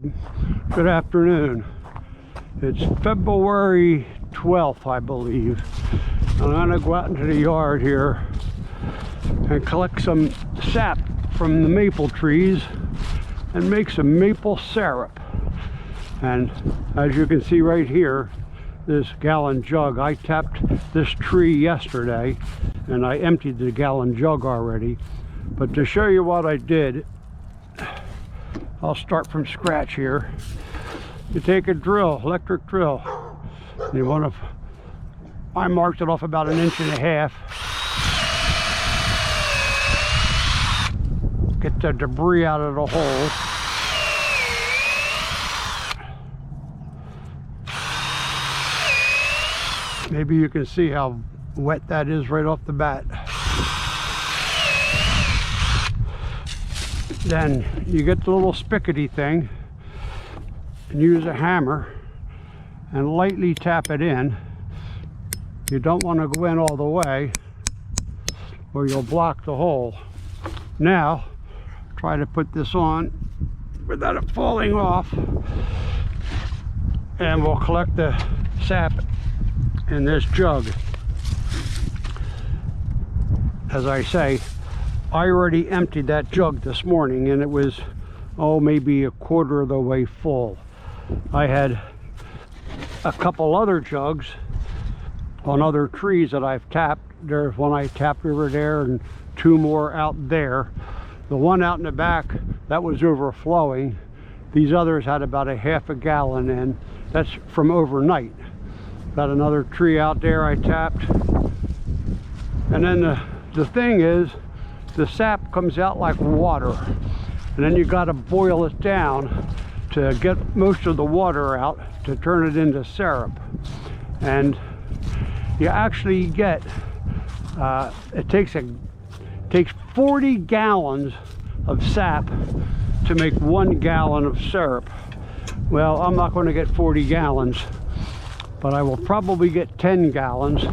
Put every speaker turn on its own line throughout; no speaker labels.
Good afternoon. It's February 12th, I believe. I'm going to go out into the yard here and collect some sap from the maple trees and make some maple syrup. And as you can see right here, this gallon jug, I tapped this tree yesterday and I emptied the gallon jug already. But to show you what I did, I'll start from scratch here. You take a drill, electric drill. You want to, I marked it off about 1.5 inches. Get the debris out of the hole. Maybe you can see how wet that is right off the bat. Then you get the little spigoty thing and use a hammer and lightly tap it in. You don't want to go in all the way or you'll block the hole. Now try to put this on without it falling off, and we'll collect the sap in this jug. As I say, I already emptied that jug this morning and it was, maybe 1/4 of the way full. I had a couple other jugs on other trees that I've tapped. There's one I tapped over there and 2 more out there. The one out in the back, that was overflowing. These others had about 1/2 gallon in. That's from overnight. Got another tree out there I tapped. And then the thing is, the sap comes out like water, and then you got to boil it down to get most of the water out to turn it into syrup. And you actually get it takes 40 gallons of sap to make 1 gallon of syrup. Well, I'm not going to get 40 gallons, but I will probably get 10 gallons,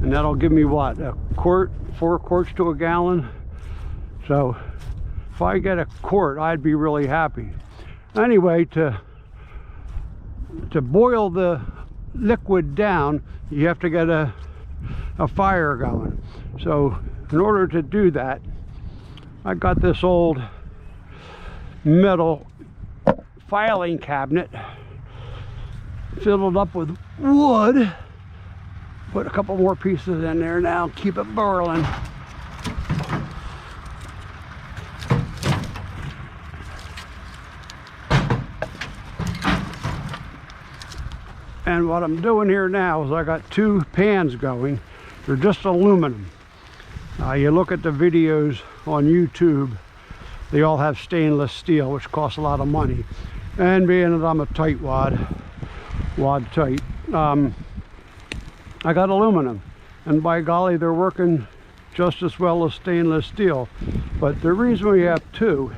and that'll give me what, 4 quarts to 1 gallon. So if I get 1 quart, I'd be really happy. Anyway, to boil the liquid down, you have to get a fire going. So in order to do that, I got this old metal filing cabinet, filled it up with wood. Put a couple more pieces in there now, keep it boiling. And what I'm doing here now is I got 2 pans going. They're just aluminum. You look at the videos on YouTube, they all have stainless steel, which costs a lot of money. And being that I'm a tightwad tight, I got aluminum. And by golly, they're working just as well as stainless steel. But the reason we have 2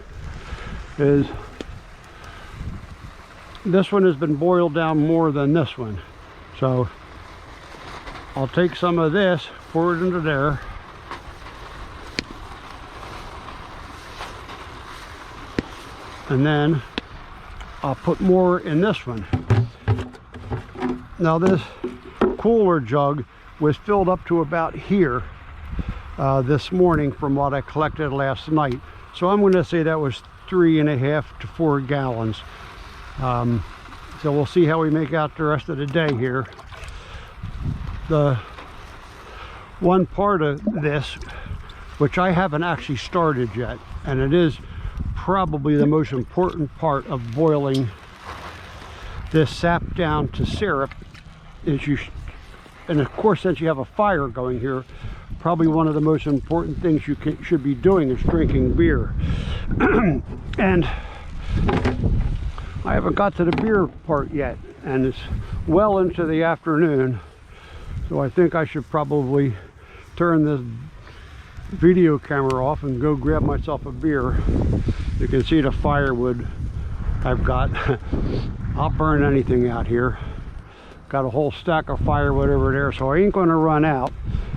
is this one has been boiled down more than this one. So I'll take some of this, pour it into there. And then I'll put more in this one. Now this cooler jug was filled up to about here this morning from what I collected last night. So I'm going to say that was 3.5 to 4 gallons. So we'll see how we make out the rest of the day here. The one part of this, which I haven't actually started yet, and it is probably the most important part of boiling this sap down to syrup, is and of course, since you have a fire going here, probably one of the most important things you should be doing is drinking beer. And I haven't got to the beer part yet, and it's well into the afternoon, so I think I should probably turn this video camera off and go grab myself a beer. You can see the firewood I've got. I'll burn anything out here. Got a whole stack of firewood over there, so I ain't going to run out.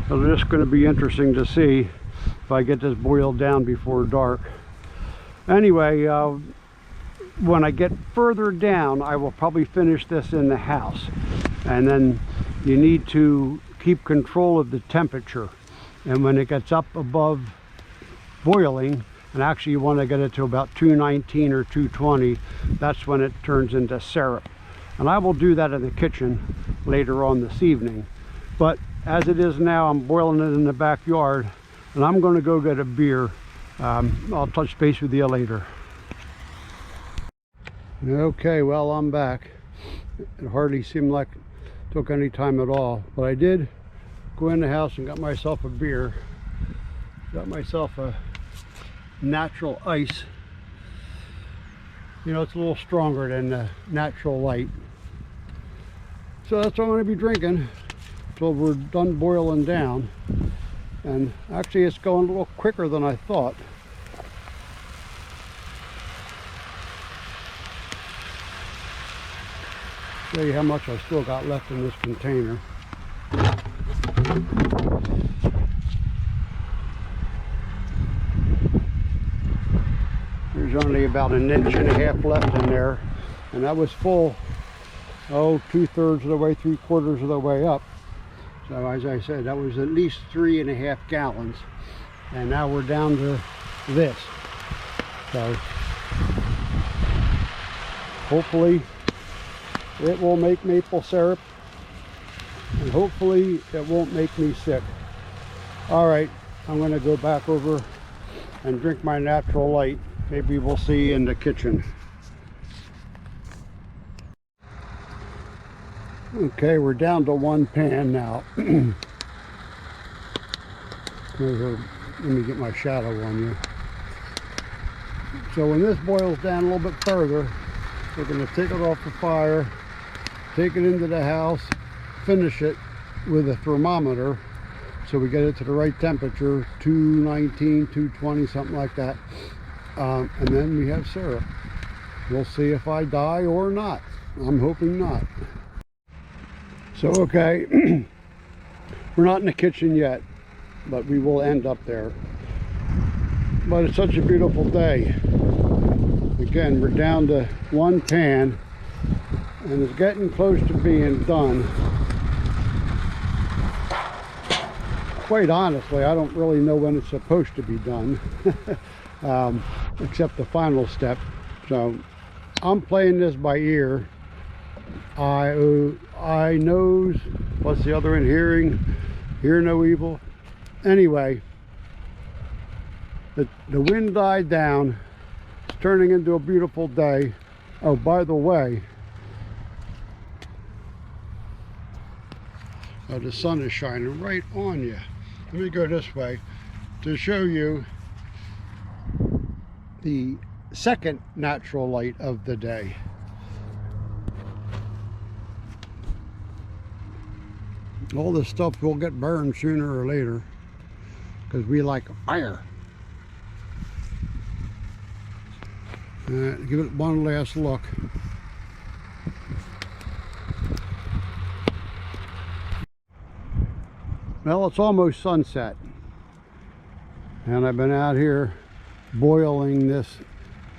It's just going to be interesting to see if I get this boiled down before dark. Anyway, when I get further down, I will probably finish this in the house. And then you need to keep control of the temperature. And when it gets up above boiling, and actually you want to get it to about 219 or 220, that's when it turns into syrup. And I will do that in the kitchen later on this evening. But as it is now, I'm boiling it in the backyard, and I'm going to go get a beer. I'll touch base with you later. Okay, well, I'm back. It hardly seemed like it took any time at all, but I did go in the house and got myself a beer. Got myself a natural ice. You know, it's a little stronger than the natural light. So that's what I'm going to be drinking until we're done boiling down. And actually it's going a little quicker than I thought. Show you how much I still got left in this container. There's only about 1.5 inches left in there, and that was full, oh, 2/3 of the way, 3/4 of the way up. So as I said, that was at least 3.5 gallons, and now we're down to this. So hopefully it will make maple syrup, and hopefully it won't make me sick. All right, I'm going to go back over and drink my natural light. Maybe we'll see in the kitchen. Okay, we're down to 1 pan now. Let me get my shadow on you. So when this boils down a little bit further, we're going to take it off the fire, take it into the house, finish it with a thermometer so we get it to the right temperature, 219, 220, something like that. And then we have syrup. We'll see if I die or not. I'm hoping not. So okay, we're not in the kitchen yet, but we will end up there. But it's such a beautiful day. Again, we're down to 1 pan, and it's getting close to being done. Quite honestly, I don't really know when it's supposed to be done. Except the final step. So I'm playing this by ear. I knows, what's the other one? Hear no evil. Anyway, the wind died down. It's turning into a beautiful day. Oh, by the way, the sun is shining right on you. Let me go this way to show you the second natural light of the day. All this stuff will get burned sooner or later because we like fire. Give it one last look. Well, it's almost sunset, and I've been out here boiling this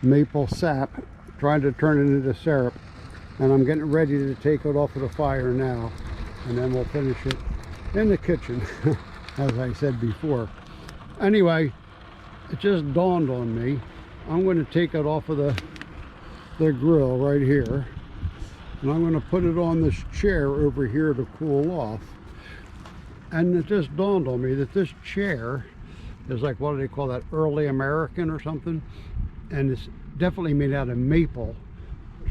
maple sap, trying to turn it into syrup, and I'm getting ready to take it off of the fire now, and then we'll finish it in the kitchen as I said before. Anyway, it just dawned on me, I'm going to take it off of the grill right here, and I'm going to put it on this chair over here to cool off. And it just dawned on me that this chair is like, what do they call that, early American or something, and it's definitely made out of maple.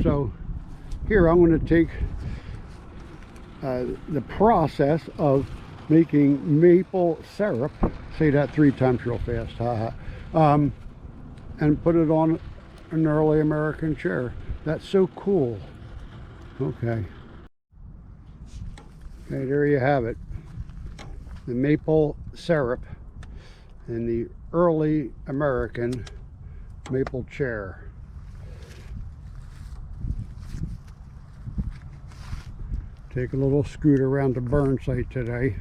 So here I'm going to take the process of making maple syrup, say that 3 times real fast, and put it on an early American chair. That's so cool. Okay, there you have it, the maple syrup in the early American maple chair. Take a little scoot around the burn site today.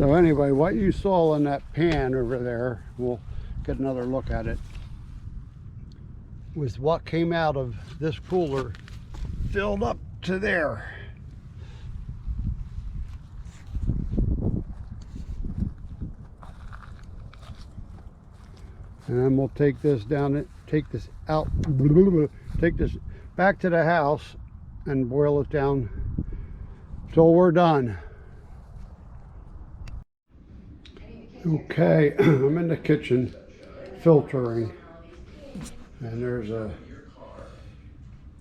So anyway, what you saw in that pan over there, we'll get another look at it, was what came out of this cooler filled up to there. And then we'll take this down, take this out, take this back to the house and boil it down till we're done. Okay, I'm in the kitchen filtering, and there's a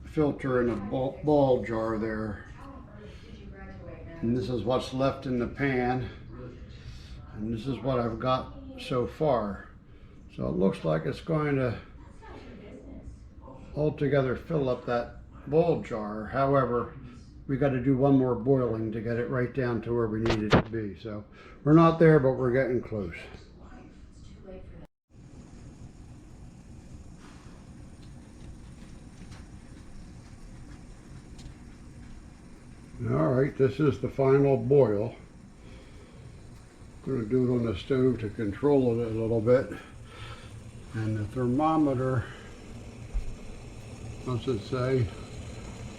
filter in a ball jar there, and this is what's left in the pan, and this is what I've got so far. So it looks like it's going to altogether fill up that ball jar. However, we got to do one more boiling to get it right down to where we need it to be. So we're not there, but we're getting close. All right, this is the final boil. I'm going to do it on the stove to control it a little bit. And the thermometer, what's it say?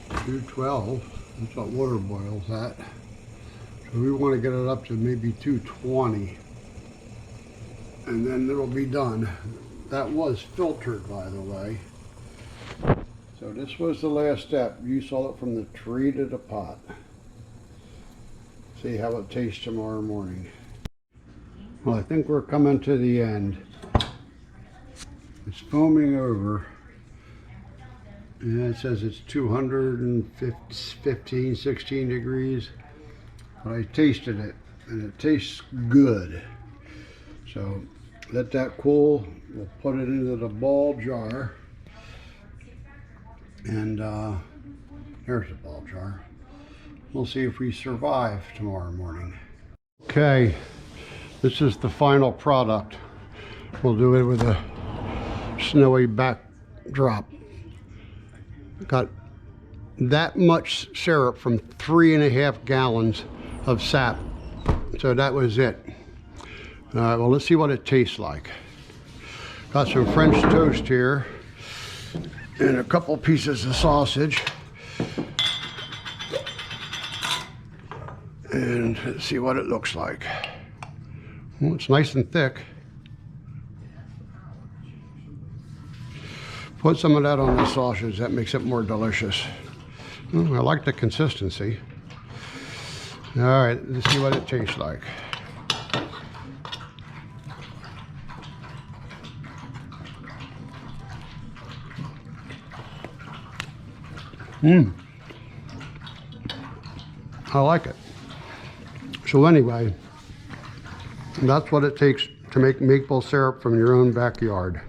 212. That's what water boils at. So we want to get it up to maybe 220. And then it'll be done. That was filtered, by the way. So this was the last step. You saw it from the tree to the pot. See how it tastes tomorrow morning. Well, I think we're coming to the end. It's foaming over, and it says it's 215, 16 degrees, but I tasted it, and it tastes good. So let that cool. We'll put it into the ball jar, and there's the ball jar. We'll see if we survive tomorrow morning. Okay, this is the final product. We'll do it with a snowy backdrop. Got that much syrup from 3.5 gallons of sap. So that was it. Well, let's see what it tastes like. Got some French toast here and a couple pieces of sausage. And let's see what it looks like. Well, it's nice and thick. Put some of that on the sausage, that makes it more delicious. I like the consistency. All right, let's see what it tastes like. I like it. So anyway, that's what it takes to make maple syrup from your own backyard.